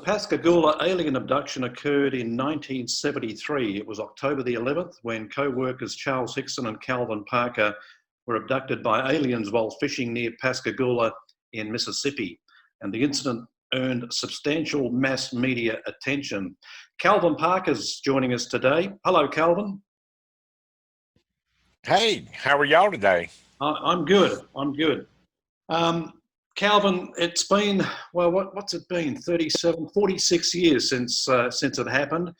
Pascagoula alien abduction occurred in 1973. It was October the 11th when co-workers Charles Hickson and Calvin Parker were abducted by aliens while fishing near Pascagoula in Mississippi. And the incident earned substantial mass media attention. Calvin Parker's joining us today. Hello, Calvin. Hey, how are y'all today? I'm good. Calvin, it's been, well, what's it been? 46 years since it happened.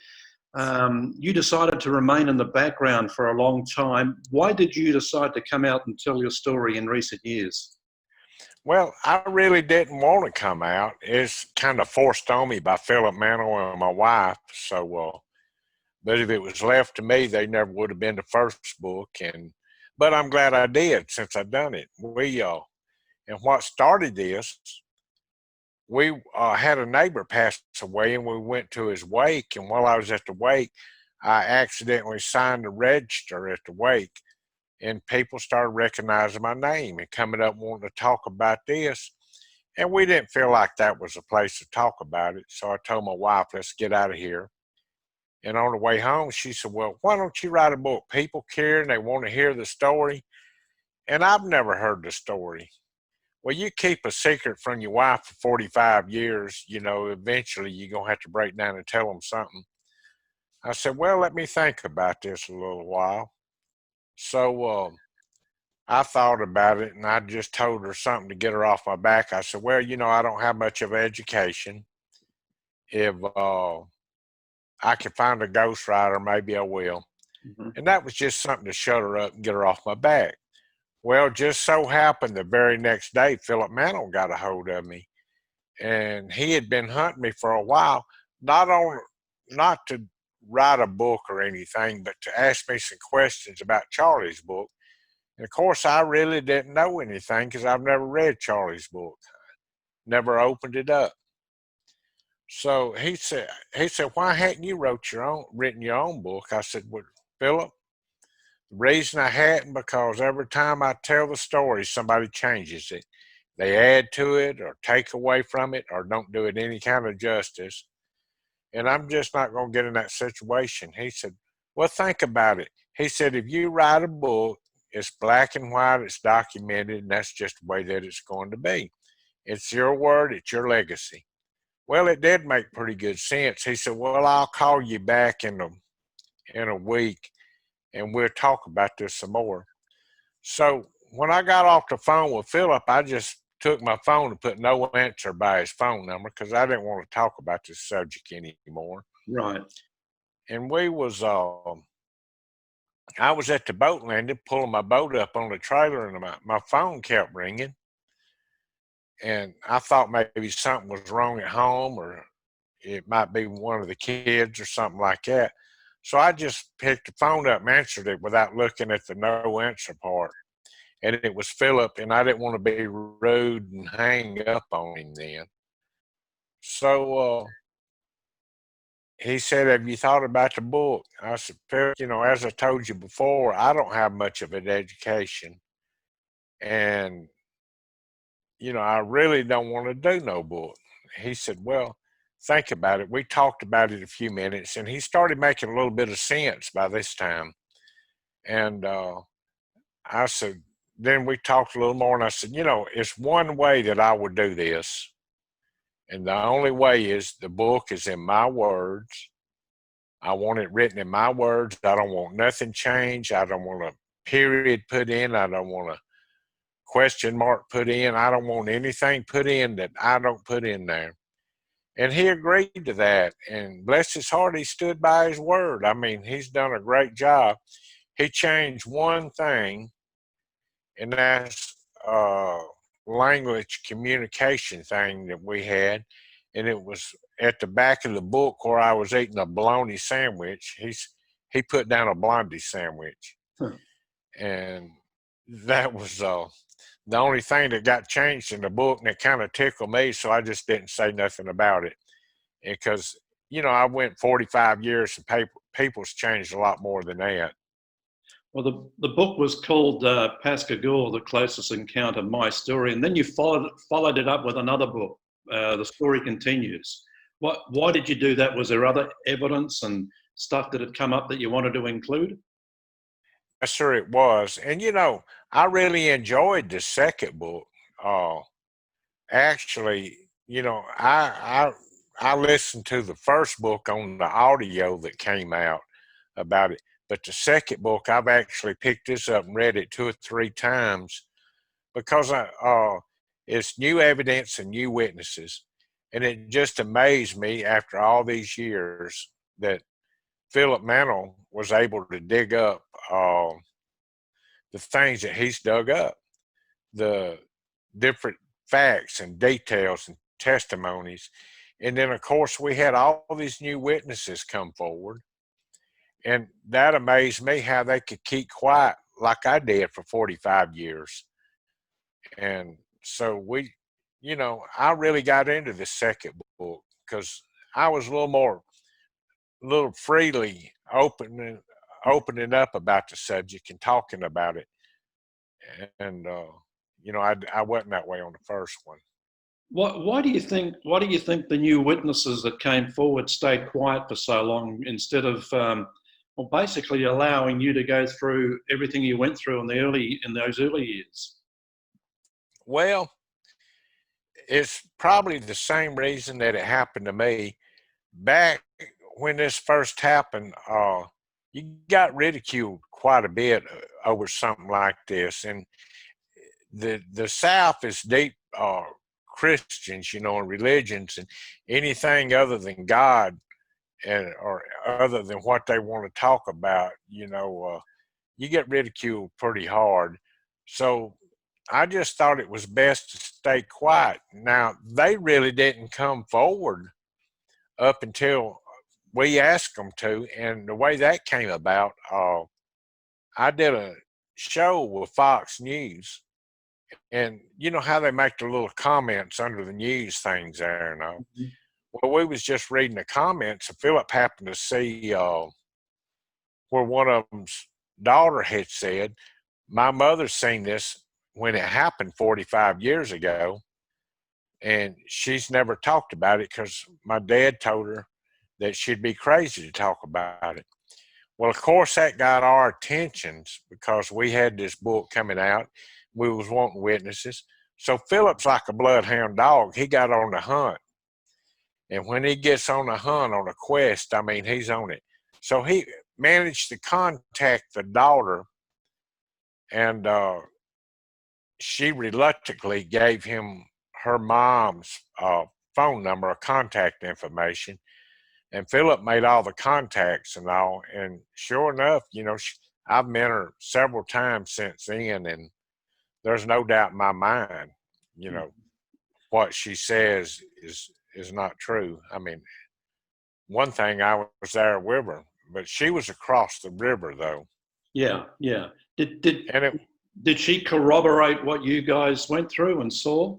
You decided to remain in the background for a long time. Why did you decide to come out and tell your story in recent years? Well, I really didn't want to come out. It's kind of forced on me by Philip Mantle and my wife. But if it was left to me, they never would have been the first book. But I'm glad I did since I've done it. And what started this, we had a neighbor pass away and we went to his wake. And while I was at the wake, I accidentally signed the register at the wake. And people started recognizing my name and coming up wanting to talk about this. And we didn't feel like that was a place to talk about it. So I told my wife, let's get out of here. And on the way home, she said, well, why don't you write a book? People care and they want to hear the story. And I've never heard the story. Well, you keep a secret from your wife for 45 years, eventually you're going to have to break down and tell them something. I said, well, let me think about this a little while. So I thought about it and I just told her something to get her off my back. I said, well, I don't have much of an education. If I can find a ghostwriter, maybe I will. Mm-hmm. And that was just something to shut her up and get her off my back. Well, just so happened the very next day, Philip Mantle got a hold of me. And he had been hunting me for a while, not to write a book or anything, but to ask me some questions about Charlie's book. And of course, I really didn't know anything because I've never read Charlie's book, never opened it up. So he said, why hadn't you written your own book? I said, well, Philip, the reason I hadn't, because every time I tell the story, somebody changes it. They add to it or take away from it or don't do it any kind of justice. And I'm just not going to get in that situation. He said, well, think about it. He said, if you write a book, it's black and white, it's documented, and that's just the way that it's going to be. It's your word, it's your legacy. Well, it did make pretty good sense. He said, well, I'll call you back in a week and we'll talk about this some more. So when I got off the phone with Philip, I just took my phone and put no answer by his phone number because I didn't want to talk about this subject anymore. Right. And I was at the boat landing, pulling my boat up on the trailer, and my phone kept ringing. And I thought maybe something was wrong at home or it might be one of the kids or something like that. So I just picked the phone up and answered it without looking at the no answer part. And it was Philip, and I didn't want to be rude and hang up on him then. So he said, have you thought about the book? I said, Philip, as I told you before, I don't have much of an education. And, I really don't want to do no book. He said, well, think about it. We talked about it a few minutes, and he started making a little bit of sense by this time. And I said, then we talked a little more, and I said, it's one way that I would do this. And the only way is the book is in my words. I want it written in my words. I don't want nothing changed. I don't want a period put in. I don't want a question mark put in. I don't want anything put in that I don't put in there. And he agreed to that. And bless his heart, he stood by his word. I mean, he's done a great job. He changed one thing, and that's language communication thing that we had. And it was at the back of the book where I was eating a bologna sandwich. He put down a blondie sandwich. And that was the only thing that got changed in the book, and it kind of tickled me, so I just didn't say nothing about it. Because, I went 45 years and people's changed a lot more than that. Well, the book was called Pascagoula, The Closest Encounter, My Story, and then you followed it up with another book, The Story Continues. Why did you do that? Was there other evidence and stuff that had come up that you wanted to include? Yes, sir, it was. And I really enjoyed the second book. Uh, Actually, I listened to the first book on the audio that came out about it, but the second book I've actually picked this up and read it 2 or 3 times because it's new evidence and new witnesses, and it just amazed me after all these years that Philip Mantle was able to dig up the things that he's dug up, the different facts and details and testimonies. And then, of course, we had all these new witnesses come forward. And that amazed me how they could keep quiet like I did for 45 years. And so I really got into the second book because I was a little freely opening up about the subject and talking about it. And, I wasn't that way on the first one. Why do you think? Why do you think the new witnesses that came forward stayed quiet for so long instead of, well, basically allowing you to go through everything you went through in those early years? Well, it's probably the same reason that it happened to me. Back when this first happened, you got ridiculed quite a bit over something like this. And the South is deep Christians, and religions, and anything other than God or other than what they want to talk about, you get ridiculed pretty hard. So I just thought it was best to stay quiet. Now, they really didn't come forward up until we asked them to. And the way that came about, I did a show with Fox News. And you know how they make the little comments under the news things there, Mhm. Well, we was just reading the comments, and Philip happened to see where one of them's daughter had said, "My mother seen this when it happened 45 years ago, and she's never talked about it because my dad told her that she'd be crazy to talk about it." Well, of course, that got our attentions because we had this book coming out. We was wanting witnesses. So Philip's like a bloodhound dog. He got on the hunt. And when he gets on the hunt, on a quest, I mean, he's on it. So he managed to contact the daughter, and she reluctantly gave him her mom's phone number or contact information. And Philip made all the contacts and all. And sure enough, I've met her several times since then, and there's no doubt in my mind, what she says is not true. I mean, one thing, I was there with her, but she was across the river though. Yeah, yeah. Did did And it did she corroborate what you guys went through and saw?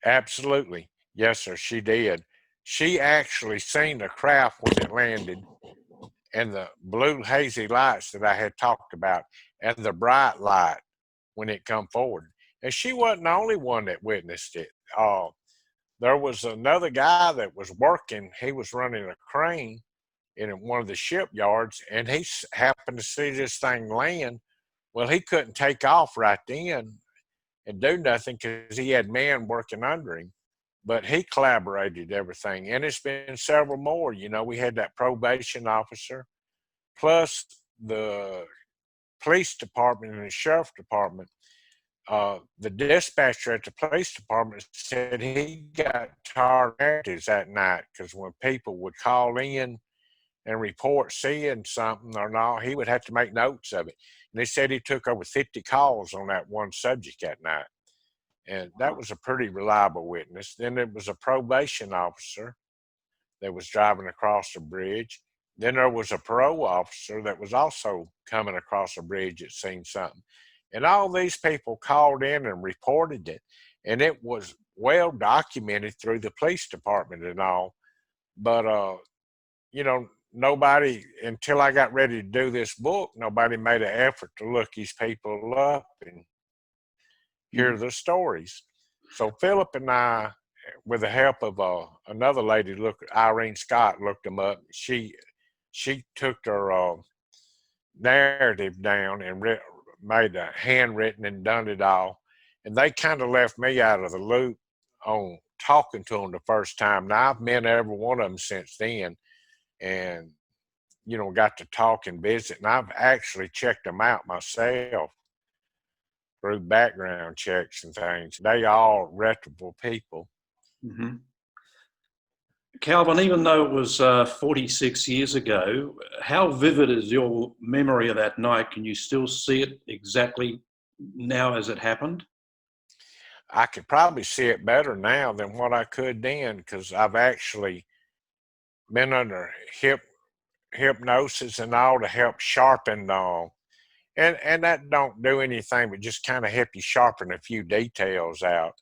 absolutely, yes, sir, she did. She actually seen the craft when it landed, and the blue hazy lights that I had talked about, and the bright light when it come forward. And she wasn't the only one that witnessed it. There was another guy that was working. He was running a crane in one of the shipyards, and he happened to see this thing land. Well, he couldn't take off right then and do nothing because he had men working under him. But he collaborated everything, and it's been several more. We had that probation officer, plus the police department and the sheriff department. The dispatcher at the police department said he got tired of that night because when people would call in and report seeing something or not, he would have to make notes of it. And they said he took over 50 calls on that one subject that night. And that was a pretty reliable witness. Then there was a probation officer that was driving across the bridge. Then there was a parole officer that was also coming across the bridge that seen something. And all these people called in and reported it. And it was well documented through the police department and all. But, nobody, until I got ready to do this book, nobody made an effort to look these people up and hear the stories. So Philip and I with the help of another lady, Irene Scott, looked them up. She took her narrative down and made a handwritten and done it all. And they kind of left me out of the loop on talking to them the first time. Now, I've met every one of them since then and, got to talk and visit. And I've actually checked them out myself through background checks and things. They all reputable people. Mm-hmm. Calvin, even though it was 46 years ago, how vivid is your memory of that night? Can you still see it exactly now as it happened? I could probably see it better now than what I could then, because I've actually been under hypnosis and all to help sharpen and that don't do anything but just kind of help you sharpen a few details out.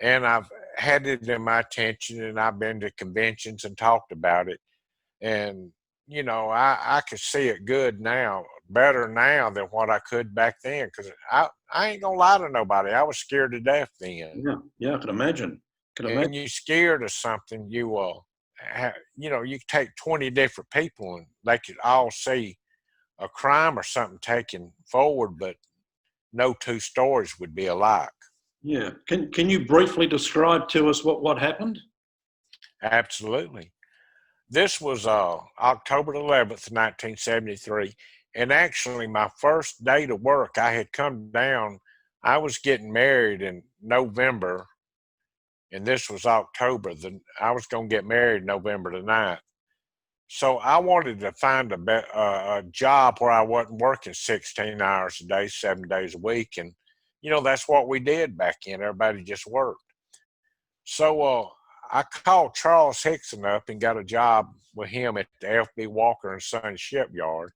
And I've had it in my attention, and I've been to conventions and talked about it. And, I could see it good now, better now than what I could back then. Because I ain't going to lie to nobody. I was scared to death then. Yeah, I can imagine. And you're scared of something, you take 20 different people and they could all see a crime or something taken forward, but no two stories would be alike. Yeah. Can you briefly describe to us what happened? Absolutely. This was October 11th, 1973. And actually, my first day to work, I had come down. I was getting married in November, and this was October. I was going to get married November the 9th. So I wanted to find a job where I wasn't working 16 hours a day, 7 days a week. And, that's what we did back then. Everybody just worked. So I called Charles Hickson up and got a job with him at the F.B. Walker and Son shipyard.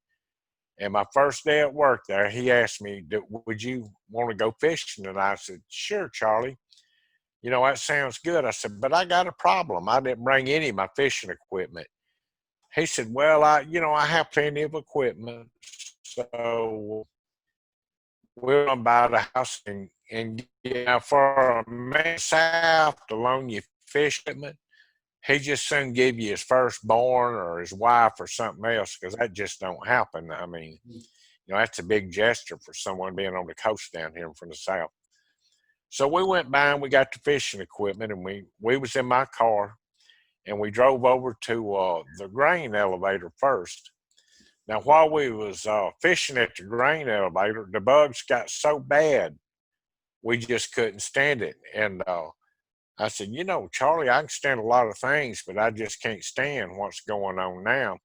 And my first day at work there, he asked me, would you want to go fishing? And I said, sure, Charlie. That sounds good. I said, but I got a problem. I didn't bring any of my fishing equipment. He said, well, I have plenty of equipment. So we're going to buy the house and for a man south to loan you fish equipment, he just soon give you his firstborn or his wife or something else, because that just don't happen. I mean, that's a big gesture for someone being on the coast down here from the south. So we went by and we got the fishing equipment, and we was in my car, and we drove over to the grain elevator first. Now, while we was fishing at the grain elevator, the bugs got so bad, we just couldn't stand it. And I said, Charlie, I can stand a lot of things, but I just can't stand what's going on now.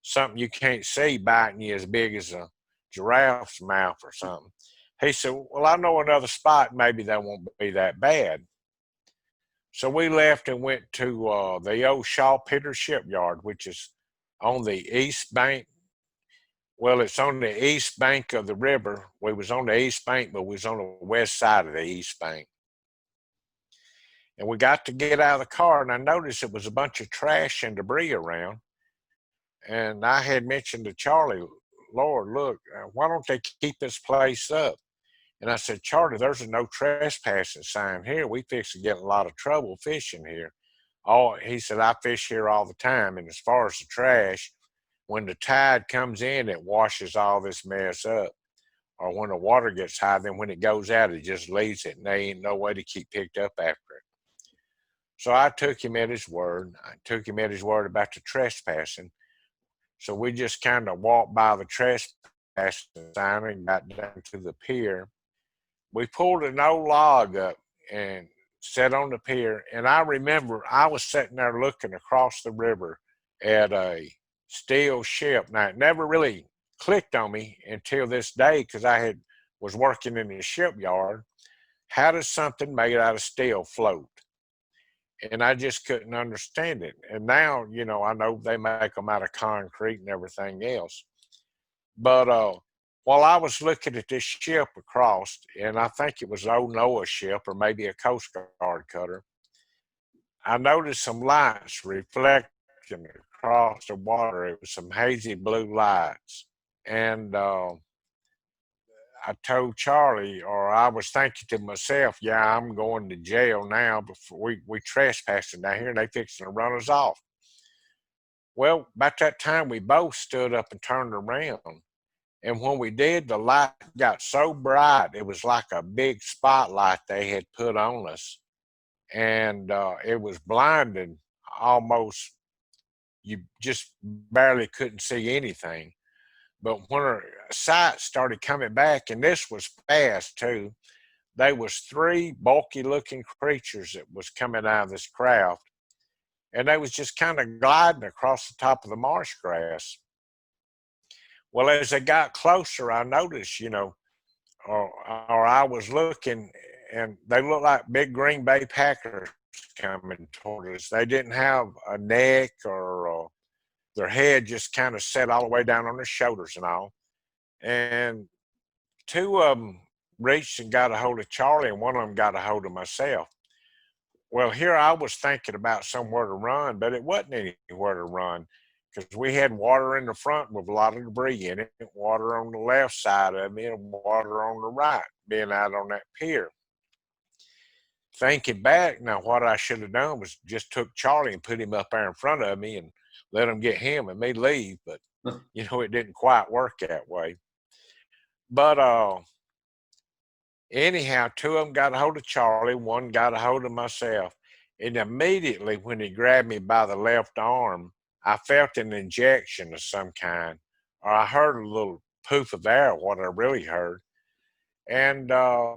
Something you can't see biting you as big as a giraffe's mouth or something. He said, well, I know another spot. Maybe that won't be that bad. So we left and went to the old Shaw Pitter shipyard, which is on the east bank. Well, it's on the east bank of the river. We was on the east bank, but we was on the west side of the east bank. And we got to get out of the car, and I noticed it was a bunch of trash and debris around. And I had mentioned to Charlie, Lord, look, why don't they keep this place up? And I said, Charlie, there's a no trespassing sign here. We fix to get in a lot of trouble fishing here. He said, I fish here all the time. And as far as the trash, when the tide comes in, it washes all this mess up. Or when the water gets high, then when it goes out, it just leaves it, and there ain't no way to keep picked up after it. So I took him at his word. I took him at his word about the trespassing. So we just kind of walked by the trespassing sign and got down to the pier. We pulled an old log up and sat on the pier. And I remember I was sitting there looking across the river at a steel ship. Now, it never really clicked on me until this day, because I was working in the shipyard. How does something made out of steel float? And I just couldn't understand it. And now, I know they make them out of concrete and everything else. But while I was looking at this ship across, and I think it was old Noah's ship or maybe a Coast Guard cutter, I noticed some lights reflecting across the water. It was some hazy blue lights. And I told Charlie, or I was thinking to myself, yeah, I'm going to jail now before we trespassing down here and they fixing to run us off. Well, about that time, we both stood up and turned around. And when we did, the light got so bright, it was like a big spotlight they had put on us. And it was blinding, almost, you just barely couldn't see anything. But when her sight started coming back, and this was fast too, there was three bulky looking creatures that was coming out of this craft. And they was just kind of gliding across the top of the marsh grass. Well, as they got closer, I noticed, or I was looking, and they looked like big Green Bay Packers coming toward us. They didn't have a neck, or their head just kind of set all the way down on their shoulders and all. And two of them reached and got a hold of Charlie, and one of them got a hold of myself. Well, here I was thinking about somewhere to run, but it wasn't anywhere to run because we had water in the front with a lot of debris in it, water on the left side of me, and water on the right, being out on that pier. Thinking back, now what I should have done was just took Charlie and put him up there in front of me and let him get him and me leave, but it didn't quite work that way. But anyhow, two of them got a hold of Charlie, one got a hold of myself. And immediately when he grabbed me by the left arm, I felt an injection of some kind, or I heard a little poof of air, what I really heard. And I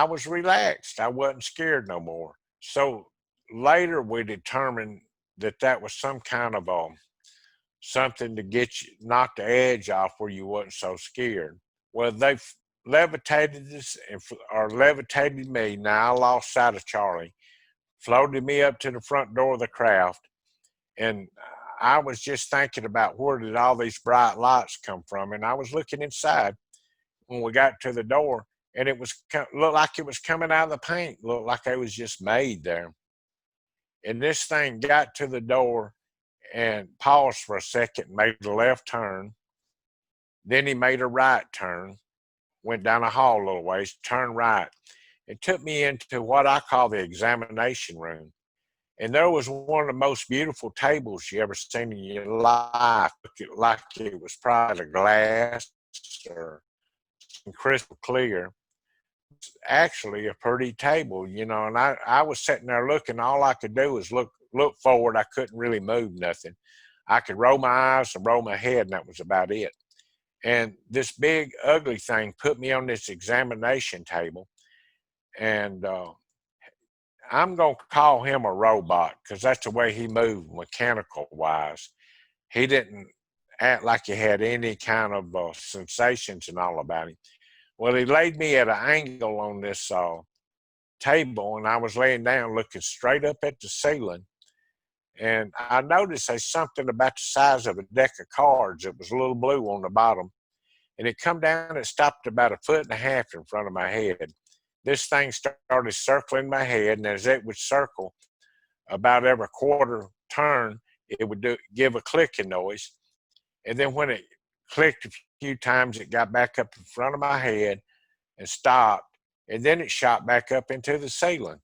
was relaxed. I wasn't scared no more. So later we determined that that was some kind of something to get you, knock the edge off where you wasn't so scared. Well, they levitated us, or levitated me. Now I lost sight of Charlie, floated me up to the front door of the craft, and I was just thinking about where did all these bright lights come from, and I was looking inside when we got to the door, and it was looked like it was coming out of the paint, looked like it was just made there. And this thing got to the door and paused for a second, made a left turn. Then he made a right turn, went down a hall a little ways, turned right. It took me into what I call the examination room. And there was one of the most beautiful tables you ever seen in your life. It like it was probably glass or crystal clear. It's actually a pretty table, and I was sitting there looking. All I could do was look forward. I couldn't really move nothing. I could roll my eyes and roll my head, and that was about it. And this big ugly thing put me on this examination table, and I'm going to call him a robot because that's the way he moved mechanical wise. He didn't act like he had any kind of sensations and all about him. Well, he laid me at an angle on this table, and I was laying down looking straight up at the ceiling. And I noticed there's something about the size of a deck of cards that was a little blue on the bottom. And it come down and stopped about 1.5 feet in front of my head. This thing started circling my head, and as it would circle about every quarter turn, it would give a clicking noise. And then when it clicked a few times, it got back up in front of my head and stopped. And then it shot back up into the ceiling.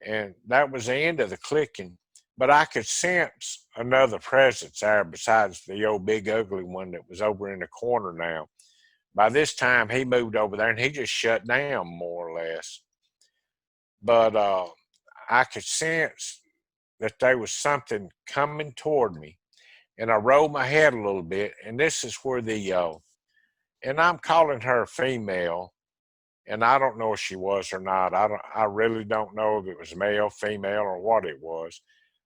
And that was the end of the clicking. But I could sense another presence there besides the old big ugly one that was over in the corner now. By this time, he moved over there and he just shut down more or less. But I could sense that there was something coming toward me. And I rolled my head a little bit, and this is where and I'm calling her a female, and I don't know if she was or not. I really don't know if it was male, female, or what it was.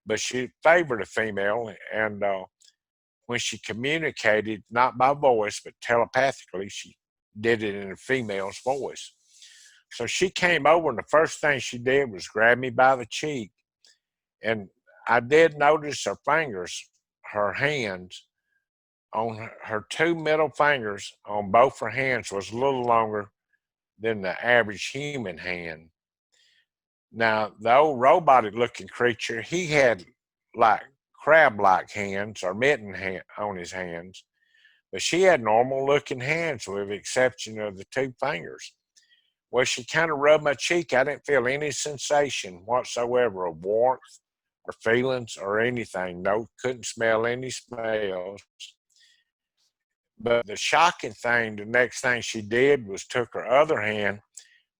But she favored a female, and when she communicated, not by voice, but telepathically, she did it in a female's voice. So she came over, and the first thing she did was grab me by the cheek. And I did notice her fingers, her hands, on her two middle fingers on both her hands was a little longer than the average human hand. Now, the old robotic looking creature, he had like crab-like hands or mitten on his hands, but she had normal looking hands with the exception of the two fingers. Well, she kind of rubbed my cheek. I didn't feel any sensation whatsoever of warmth or feelings or anything. No, couldn't smell any smells. But the shocking thing, the next thing she did was took her other hand,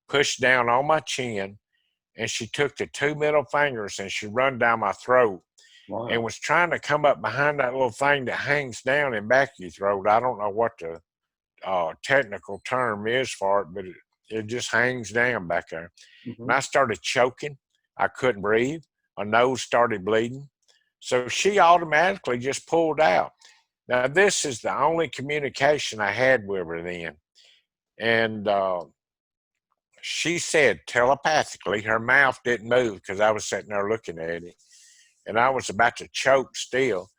pushed down on my chin, and she took the two middle fingers and she run down my throat and Wow. was trying to come up behind that little thing that hangs down in back of your throat. I don't know what the technical term is for it, but it just hangs down back there. And Mm-hmm. I started choking. I couldn't breathe. My nose started bleeding. So she automatically just pulled out. Now, this is the only communication I had with her then. And she said telepathically, her mouth didn't move because I was sitting there looking at it. And I was about to choke still.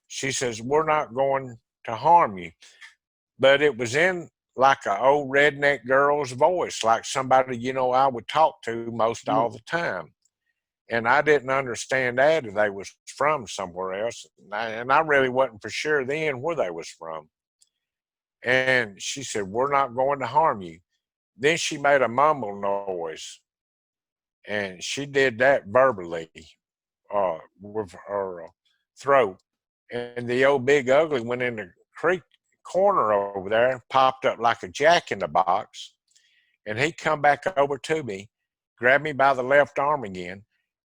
She says, "We're not going to harm you." But it was in like an old redneck girl's voice, like somebody, I would talk to most all the time. And I didn't understand that they was from somewhere else. And I really wasn't for sure then where they was from. And she said, "We're not going to harm you." Then she made a mumble noise. And she did that verbally with her throat. And the old big ugly went in the creek corner over there, popped up like a jack in the box. And he come back over to me, grabbed me by the left arm again.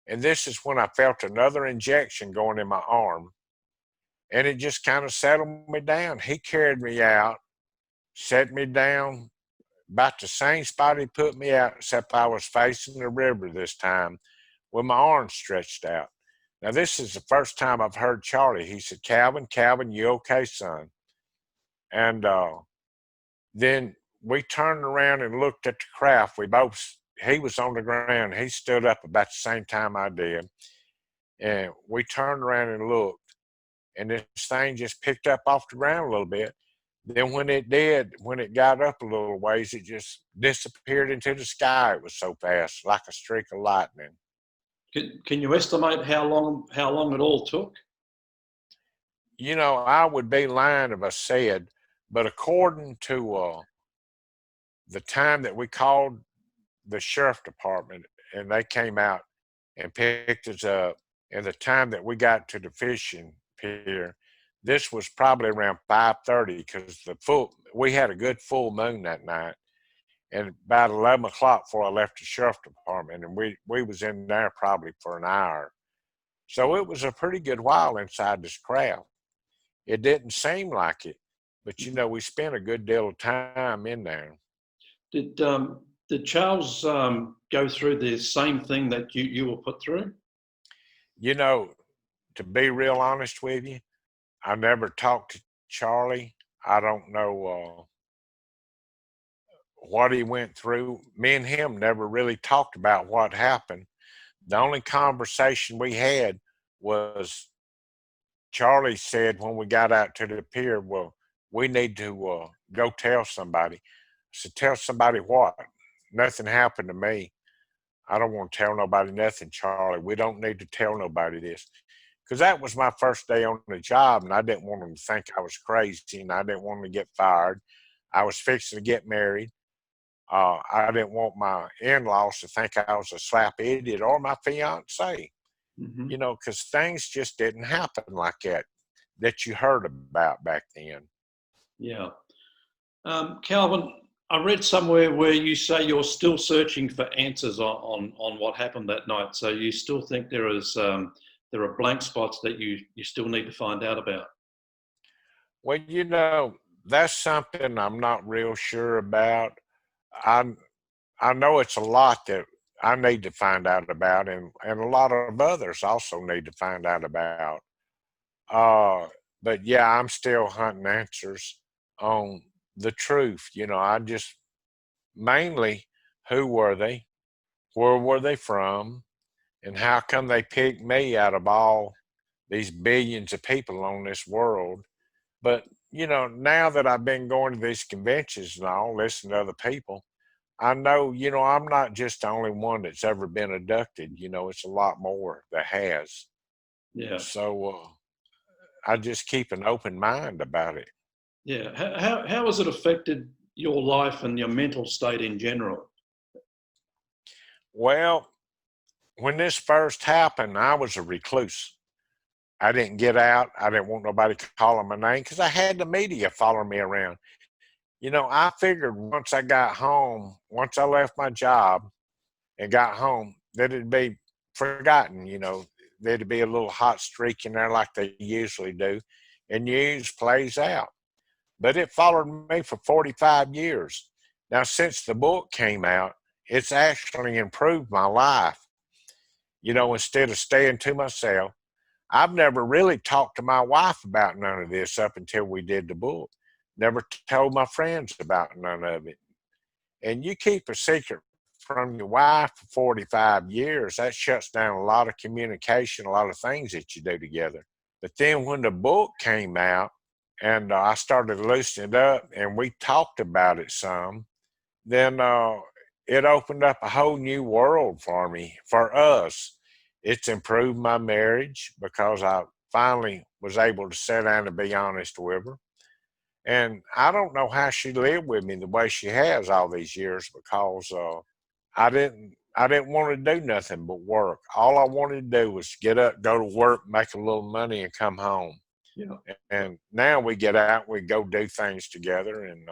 And this is when I felt another injection going in my arm. And it just kind of settled me down. He carried me out, set me down about the same spot he put me out, except I was facing the river this time with my arms stretched out. Now, this is the first time I've heard Charlie. He said, Calvin, you okay, son?" And then we turned around and looked at the craft. He was on the ground. He stood up about the same time I did. And we turned around and looked. And this thing just picked up off the ground a little bit. Then when it got up a little ways, it just disappeared into the sky. It was so fast, like a streak of lightning. Can you estimate how long it all took? I would be lying if I said, but according to the time that we called the sheriff department and they came out and picked us up, and the time that we got to the fishing pier, this was probably around 5:30 because we had a good full moon that night. And about 11 o'clock before I left the sheriff department, and we was in there probably for an hour. So it was a pretty good while inside this craft. It didn't seem like it, but we spent a good deal of time in there. Did Charles go through the same thing that you were put through? To be real honest with you, I never talked to Charlie. I don't know what he went through. Me and him never really talked about what happened. The only conversation we had was Charlie said when we got out to the pier, "Well, we need to go tell somebody." I said, "Tell somebody what? Nothing happened to me. I don't want to tell nobody nothing, Charlie. We don't need to tell nobody this." Because that was my first day on the job, and I didn't want them to think I was crazy, and I didn't want them to get fired. I was fixing to get married. I didn't want my in-laws to think I was a slap idiot or my fiance, Mm-hmm. because things just didn't happen like that you heard about back then. Yeah. Calvin, I read somewhere where you say you're still searching for answers on what happened that night. So you still think there are blank spots that you still need to find out about? Well, that's something I'm not real sure about. I know it's a lot that I need to find out about, and a lot of others also need to find out about. But yeah, I'm still hunting answers on the truth. I just mainly, who were they? Where were they from? And how come they picked me out of all these billions of people on this world? But, now that I've been going to these conventions and all, listening to other people, I know, I'm not just the only one that's ever been abducted. It's a lot more that has. Yeah. So I just keep an open mind about it. Yeah. How has it affected your life and your mental state in general? Well, when this first happened, I was a recluse. I didn't get out. I didn't want nobody calling my name because I had the media following me around. I figured once I got home, once I left my job and got home, that it'd be forgotten. There'd be a little hot streak in there like they usually do, and news plays out. But it followed me for 45 years. Now, since the book came out, it's actually improved my life. Instead of staying to myself, I've never really talked to my wife about none of this up until we did the book. Never told my friends about none of it. And you keep a secret from your wife for 45 years, that shuts down a lot of communication, a lot of things that you do together. But then when the book came out and I started loosening it up and we talked about it some, then it opened up a whole new world for me, for us. It's improved my marriage because I finally was able to sit down and be honest with her. And I don't know how she lived with me the way she has all these years because I didn't want to do nothing but work. All I wanted to do was get up, go to work, make a little money, and come home. Yeah. And now we get out, we go do things together, and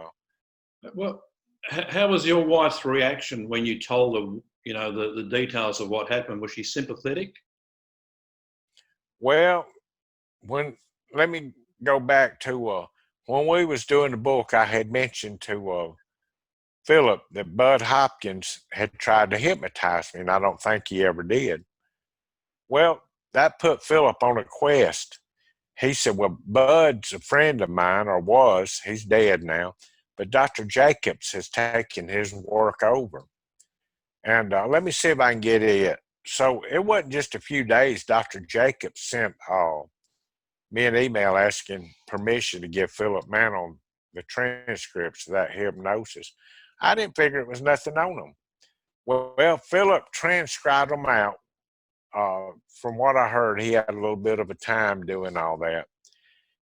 Well, how was your wife's reaction when you told her, the details of what happened? Was she sympathetic? well, when let me go back to when we was doing the book, I had mentioned to Philip that Bud Hopkins had tried to hypnotize me, and I don't think he ever did. Well, that put Philip on a quest. He said, well, Bud's a friend of mine, or was. He's dead now. But Dr. Jacobs has taken his work over. And let me see if I can get it. So it wasn't just a few days. Dr. Jacobs sent me an email asking permission to give Philip Mantle the transcripts of that hypnosis. I didn't figure it was nothing on them. Well, Philip transcribed them out. From what I heard, he had a little bit of a time doing all that.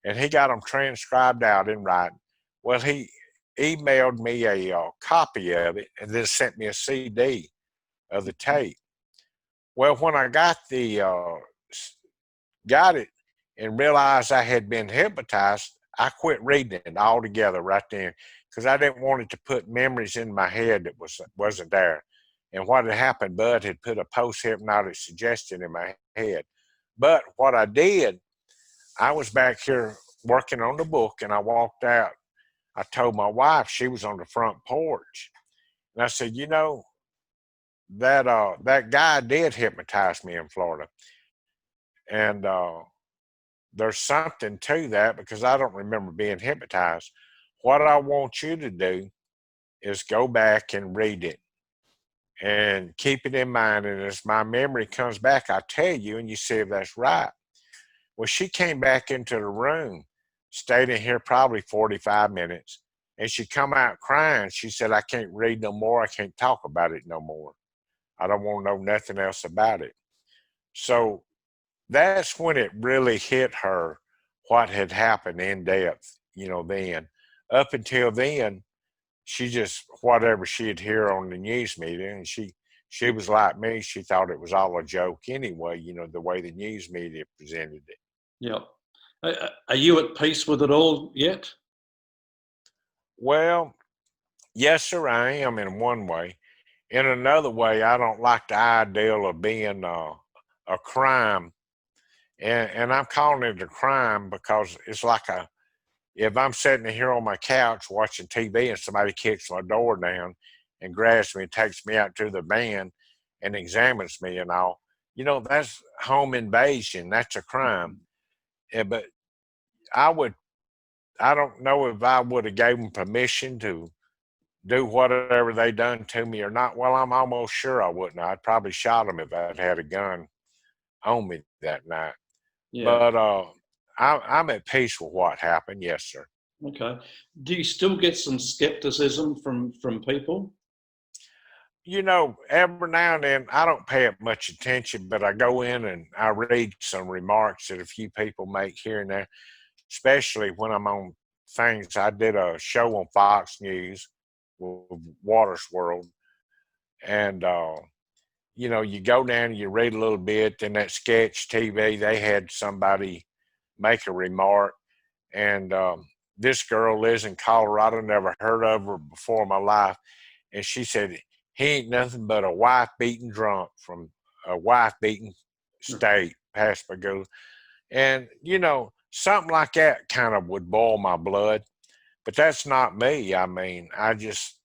And he got them transcribed out in writing. Well, he emailed me a copy of it and then sent me a CD of the tape. Well, when I got it and realized I had been hypnotized, I quit reading it altogether right then because I didn't want it to put memories in my head that wasn't there. And what had happened, Bud had put a post-hypnotic suggestion in my head. But what I did, I was back here working on the book and I walked out. I told my wife, she was on the front porch. And I said, that guy did hypnotize me in Florida. And there's something to that because I don't remember being hypnotized. What I want you to do is go back and read it and keep it in mind. And as my memory comes back, I tell you, and you see if that's right. Well, she came back into the room, stayed in here probably 45 minutes, and she come out crying. She said, I can't read no more. I can't talk about it no more. I don't want to know nothing else about it. So that's when it really hit her what had happened in depth, then. Up until then, she just, whatever she'd hear on the news media, and she was like me, she thought it was all a joke anyway, the way the news media presented it. Yeah. Are you at peace with it all yet? Well, yes, sir, I am in one way. In another way, I don't like the ideal of being a crime. And I'm calling it a crime because it's like if I'm sitting here on my couch watching TV and somebody kicks my door down and grabs me and takes me out to the van and examines me and all, that's home invasion. That's a crime. But I don't know if I would have gave them permission to do whatever they done to me or not. Well, I'm almost sure I wouldn't. I'd probably shot them if I'd had a gun on me that night. Yeah. But I'm at peace with what happened. Yes, sir. Okay. Do you still get some skepticism from people? Every now and then I don't pay it much attention, but I go in and I read some remarks that a few people make here and there, especially when I'm on things. I did a show on Fox News with Waters World, and you know, you go down and you read a little bit. Then that sketch TV, they had somebody make a remark, and this girl lives in Colorado. Never heard of her before in my life, and she said he ain't nothing but a wife-beaten drunk from a wife-beaten state, Pascagoula. And, you know, something like that kind of would boil my blood. But that's not me. I mean, I just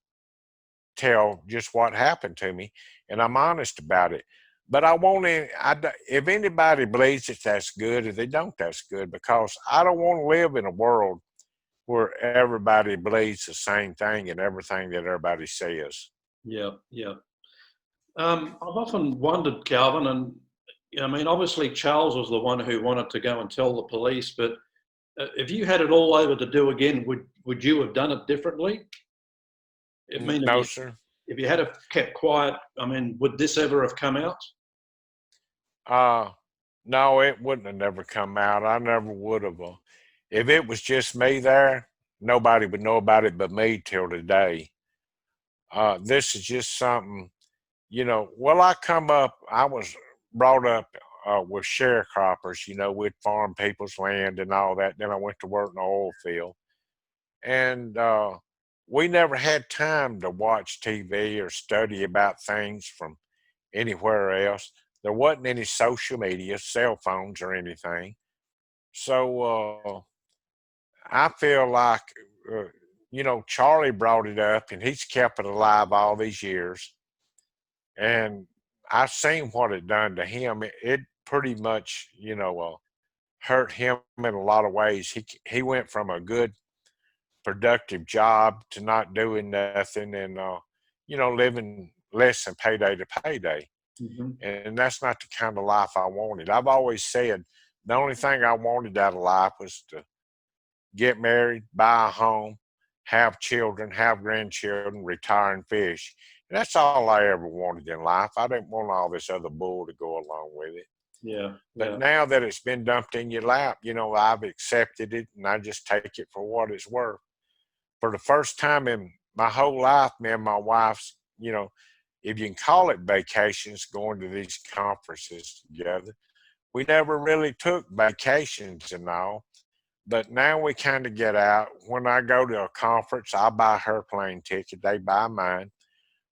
tell just what happened to me, and I'm honest about it. But I won't, if anybody believes it, that's good. If they don't, that's good, because I don't want to live in a world where everybody believes the same thing and everything that everybody says. Yeah, yeah. I've often wondered, Calvin, and I mean, obviously Charles was the one who wanted to go and tell the police, but if you had it all over to do again, would you have done it differently? I mean, No, sir. if you had have kept quiet, I mean, would this ever have come out? No, it wouldn't have never come out. I never would have. If it was just me there, nobody would know about it but me till today. This is just something, you know. Well, I was brought up with sharecroppers, you know, we'd farm people's land and all that. Then I went to work in the oil field. And we never had time to watch TV or study about things from anywhere else. There wasn't any social media, cell phones, or anything. So I feel like, uh, you know, Charlie brought it up and he's kept it alive all these years. And I've seen what it done to him. It pretty much, you know, hurt him in a lot of ways. He went from a good, productive job to not doing nothing, and you know, living less than payday to payday. Mm-hmm. And that's not the kind of life I wanted. I've always said the only thing I wanted out of life was to get married, buy a home, have children, have grandchildren, retire and fish. And that's all I ever wanted in life. I didn't want all this other bull to go along with it. Yeah, But yeah. now that it's been dumped in your lap, you know, I've accepted it and I just take it for what it's worth. For the first time in my whole life, me and my wife's, you know, if you can call it vacations, going to these conferences together. We never really took vacations and all, but now we kind of get out. When I go to a conference, I buy her plane ticket, they buy mine.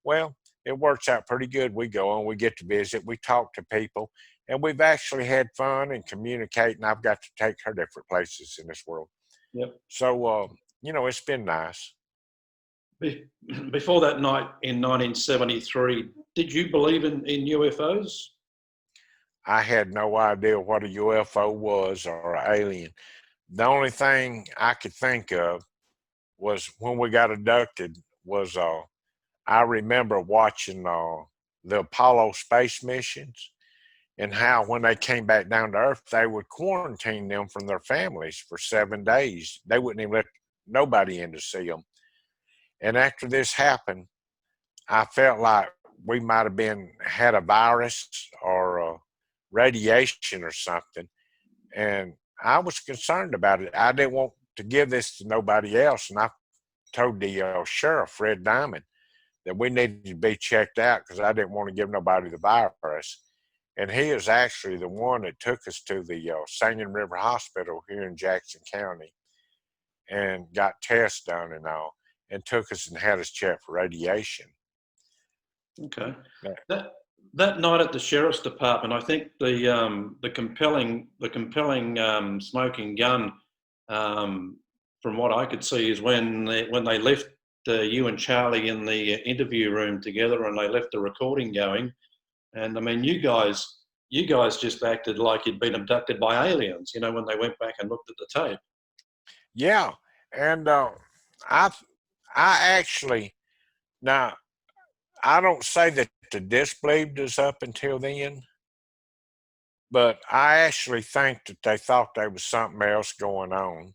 Well, it works out pretty good. We go and we get to visit, we talk to people, and we've actually had fun and communicate, and I've got to take her different places in this world. Yep. So, you know, it's been nice. Before that night in 1973, did you believe in UFOs? I had no idea what a UFO was or an alien. The only thing I could think of was when we got abducted was I remember watching the Apollo space missions, and how when they came back down to Earth, they would quarantine them from their families for 7 days. They wouldn't even let nobody in to see them. And after this happened, I felt like we might have had a virus or radiation or something, and I was concerned about it. I didn't want to give this to nobody else, and I told the sheriff, Fred Diamond, that we needed to be checked out because I didn't want to give nobody the virus. And he is actually the one that took us to the Singing River Hospital here in Jackson County and got tests done and all, and took us and had us checked for radiation. Okay. Yeah. That night at the sheriff's department, I think the compelling smoking gun, from what I could see, is when they left you and Charlie in the interview room together, and they left the recording going. And I mean, you guys just acted like you'd been abducted by aliens, you know, when they went back and looked at the tape. Yeah, and I actually, now I don't say that the disbelieved us up until then, but I actually think that they thought there was something else going on.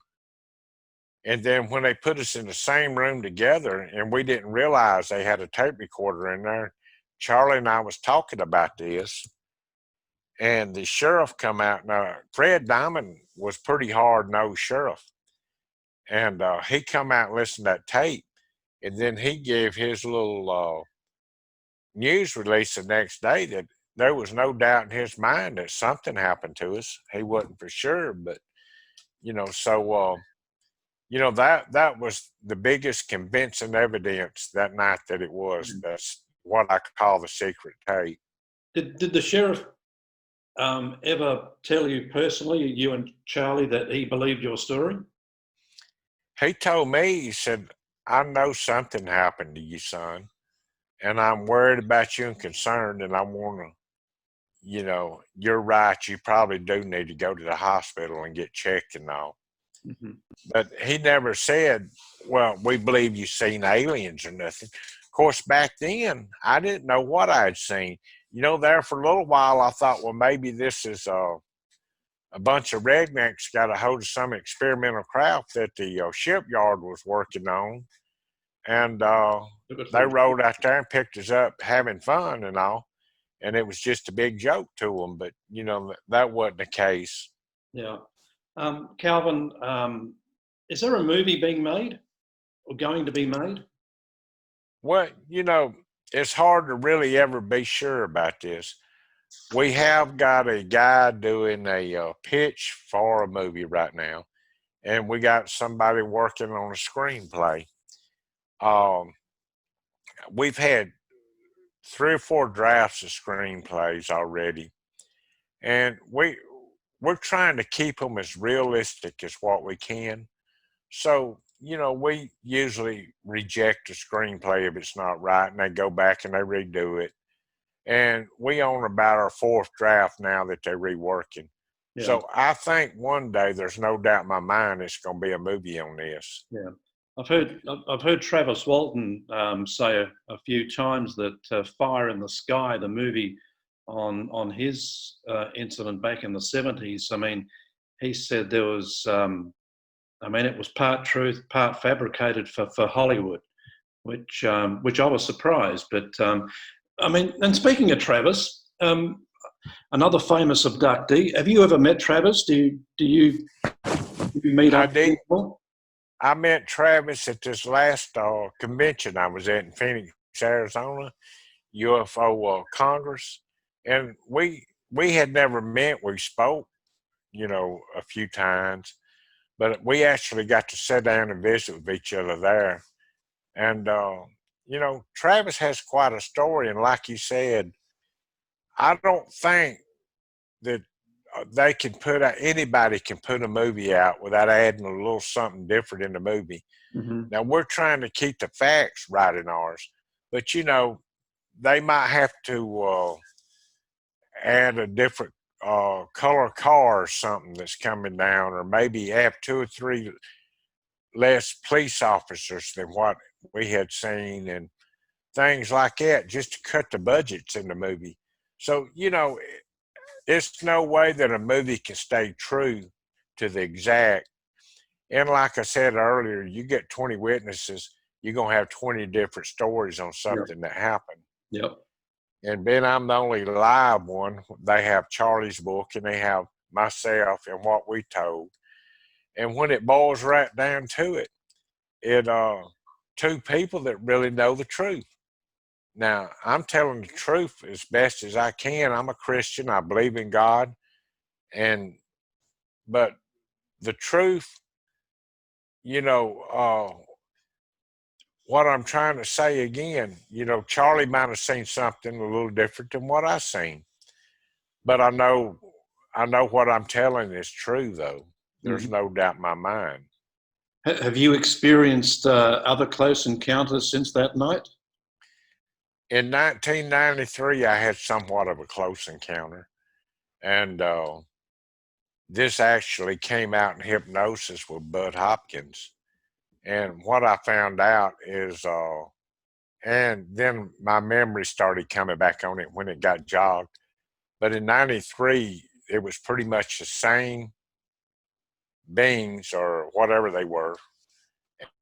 And then when they put us in the same room together and we didn't realize they had a tape recorder in there, Charlie and I was talking about this, and the sheriff come out. Now, Fred Diamond was pretty hard-nosed sheriff. And he come out and listened to that tape, and then he gave his little news release the next day that there was no doubt in his mind that something happened to us. He wasn't for sure, but so that was the biggest convincing evidence that night that it was. That's what I call the secret tape. Did the sheriff ever tell you personally, you and Charlie, that he believed your story? He told me, he said, I know something happened to you, son, and I'm worried about you and concerned, and I want to, you're right. You probably do need to go to the hospital and get checked and all. Mm-hmm. But he never said, well, we believe you've seen aliens or nothing. Of course, back then, I didn't know what I had seen. There for a little while, I thought, well, maybe this is a bunch of rednecks got a hold of some experimental craft that the shipyard was working on. And they rode out there and picked us up having fun and all. And it was just a big joke to them. But, that wasn't the case. Yeah. Calvin, is there a movie being made or going to be made? Well, it's hard to really ever be sure about this. We have got a guy doing a pitch for a movie right now, and we got somebody working on a screenplay. We've had 3 or 4 drafts of screenplays already, and we're trying to keep them as realistic as what we can. So, we usually reject a screenplay if it's not right, and they go back and they redo it. And we own about our 4th draft now that they're reworking. Yeah. So I think one day, there's no doubt in my mind, it's going to be a movie on this. Yeah, I've heard Travis Walton say a few times that Fire in the Sky, the movie on his incident back in the 70s. I mean, he said there was, it was part truth, part fabricated for Hollywood, which I was surprised. But and speaking of Travis, another famous abductee. Have you ever met Travis? Do you meet up? I did. I met Travis at this last convention I was at in Phoenix, Arizona, UFO Congress, and we had never met. We spoke, a few times, but we actually got to sit down and visit with each other there. And Travis has quite a story, and like you said, I don't think that they can anybody can put a movie out without adding a little something different in the movie. Mm-hmm. Now we're trying to keep the facts right in ours, but they might have to add a different color car or something that's coming down, or maybe have 2 or 3 less police officers than what we had seen, and things like that, just to cut the budgets in the movie. So, it's no way that a movie can stay true to the exact. And like I said earlier, you get 20 witnesses, you're going to have 20 different stories on something that happened. Yep. And being I'm the only live one, they have Charlie's book and they have myself and what we told. And when it boils right down to it, 2 people that really know the truth. Now, I'm telling the truth as best as I can. I'm a Christian. I believe in God. But the truth, what I'm trying to say again, Charlie might have seen something a little different than what I seen. But I know what I'm telling is true, though. There's no doubt in my mind. Have you experienced other close encounters since that night? In 1993, I had somewhat of a close encounter, and this actually came out in hypnosis with Bud Hopkins. And what I found out is, and then my memory started coming back on it when it got jogged. But in 93, it was pretty much the same beings or whatever they were.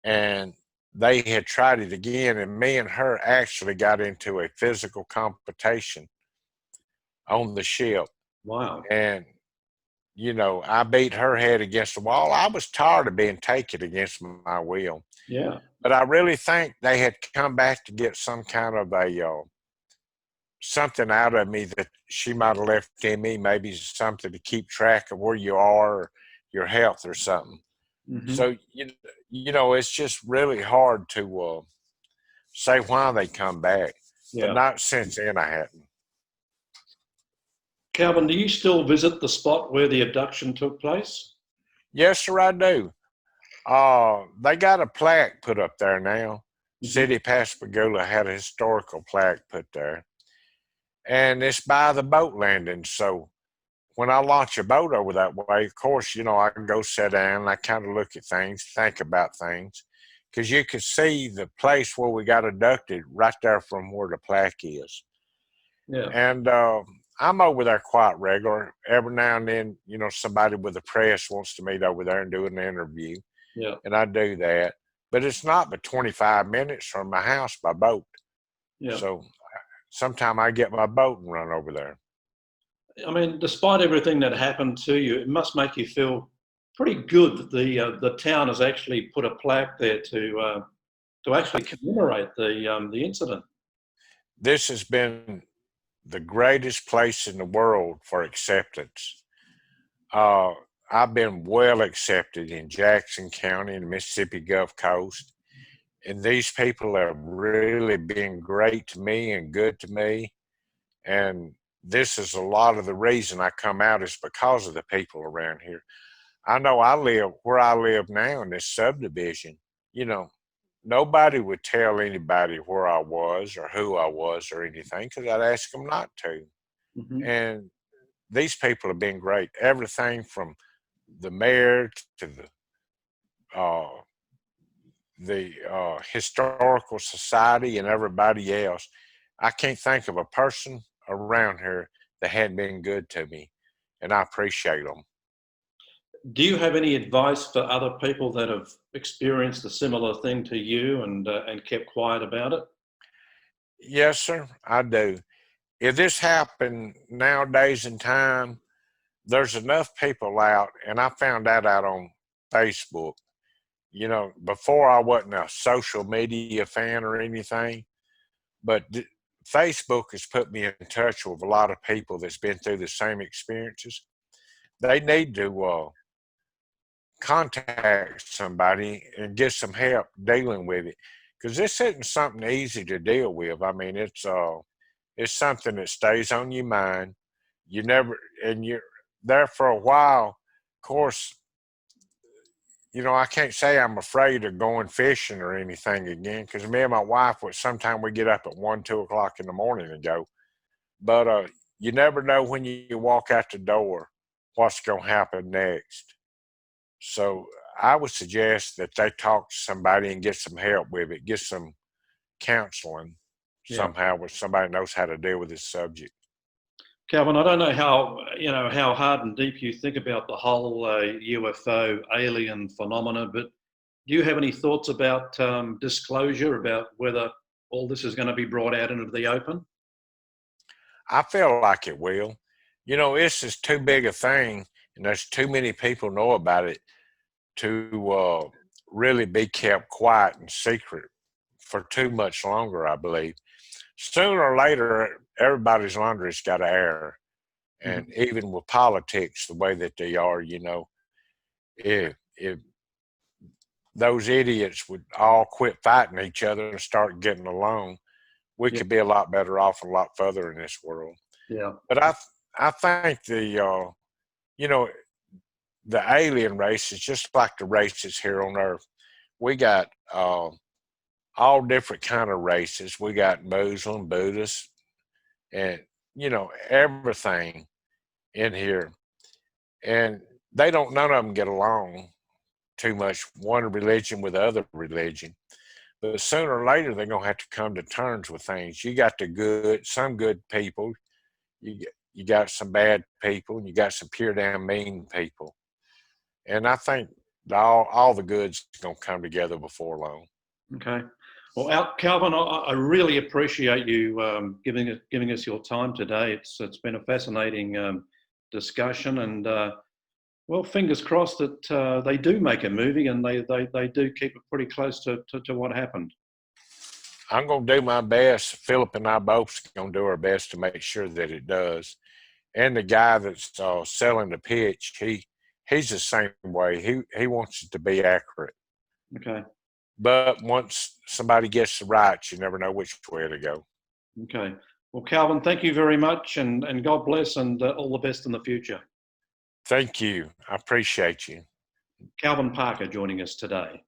And they had tried it again, and me and her actually got into a physical competition on the ship. Wow. And I beat her head against the wall. I was tired of being taken against my will. Yeah. But I really think they had come back to get some kind of a something out of me that she might have left in me, maybe something to keep track of where you are, or your health or something. Hmm. So, it's just really hard to say why they come back. But Yeah. not since then I hadn't. Calvin, do you still visit the spot where the abduction took place? Yes, sir, I do. They got a plaque put up there now. Hmm. City Pascagoula had a historical plaque put there. And it's by the boat landing. So when I launch a boat over that way, of course, I can go sit down and I kind of look at things, think about things. Because you can see the place where we got abducted right there from where the plaque is. Yeah. And I'm over there quite regular. Every now and then, somebody with the press wants to meet over there and do an interview. Yeah. And I do that. But it's not but 25 minutes from my house by boat. Yeah. So sometime I get my boat and run over there. I mean, despite everything that happened to you, it must make you feel pretty good that the town has actually put a plaque there to actually commemorate the incident. This has been the greatest place in the world for acceptance. Uh, I've been well accepted in Jackson County and the Mississippi Gulf Coast. And these people have really been great to me and good to me. And this is a lot of the reason I come out is because of the people around here. I know I live where I live now in this subdivision. You know, Nobody would tell anybody where I was or who I was or anything because I'd ask them not to. Hmm. And these people have been great. Everything from the mayor to uh, the historical society and everybody else. I can't think of a person around here that hadn't been good to me, and I appreciate them. Do you have any advice for other people that have experienced a similar thing to you and kept quiet about it? Yes, sir, I do. If this happened nowadays in time, there's enough people out, and I found that out on Facebook. Before I wasn't a social media fan or anything, but Facebook has put me in touch with a lot of people that's been through the same experiences. They need to contact somebody and get some help dealing with it because this isn't something easy to deal with. I mean, it's something that stays on your mind. You never, and you're there for a while. Of course, I can't say I'm afraid of going fishing or anything again because me and my wife would sometimes we get up at 1, 2 o'clock in the morning and go. But you never know when you walk out the door what's going to happen next. So I would suggest that they talk to somebody and get some help with it, get some counseling Yeah. somehow with somebody who knows how to deal with this subject. Calvin, I don't know how hard and deep you think about the whole UFO alien phenomena, but do you have any thoughts about disclosure about whether all this is going to be brought out into the open? I feel like it will. It's just too big a thing, and there's too many people know about it to really be kept quiet and secret for too much longer, I believe. Sooner or later, everybody's laundry's got to air. And Mhm. even with politics, the way that they are, if those idiots would all quit fighting each other and start getting along, we Yeah, could be a lot better off, a lot further in this world. yeah, But I think you know, the alien race is just like the races here on Earth. We got all different kind of races. We got Muslim, Buddhist, and everything in here, and they don't. None of them get along too much. One religion with the other religion, but sooner or later they're gonna have to come to terms with things. You got some good people. You got some bad people, and you got some pure damn mean people. And I think all the goods gonna come together before long. okay. Well, Calvin, I really appreciate you giving us your time today. It's been a fascinating discussion, and Well, fingers crossed that they do make a movie and they do keep it pretty close to what happened. I'm going to do my best. Philip and I both going to do our best to make sure that it does. And the guy that's selling the pitch, he's the same way. He wants it to be accurate. Okay. But once somebody gets the rights, you never know which way to go. Okay. Well, Calvin, thank you very much, and God bless, and all the best in the future. Thank you. I appreciate you. Calvin Parker joining us today.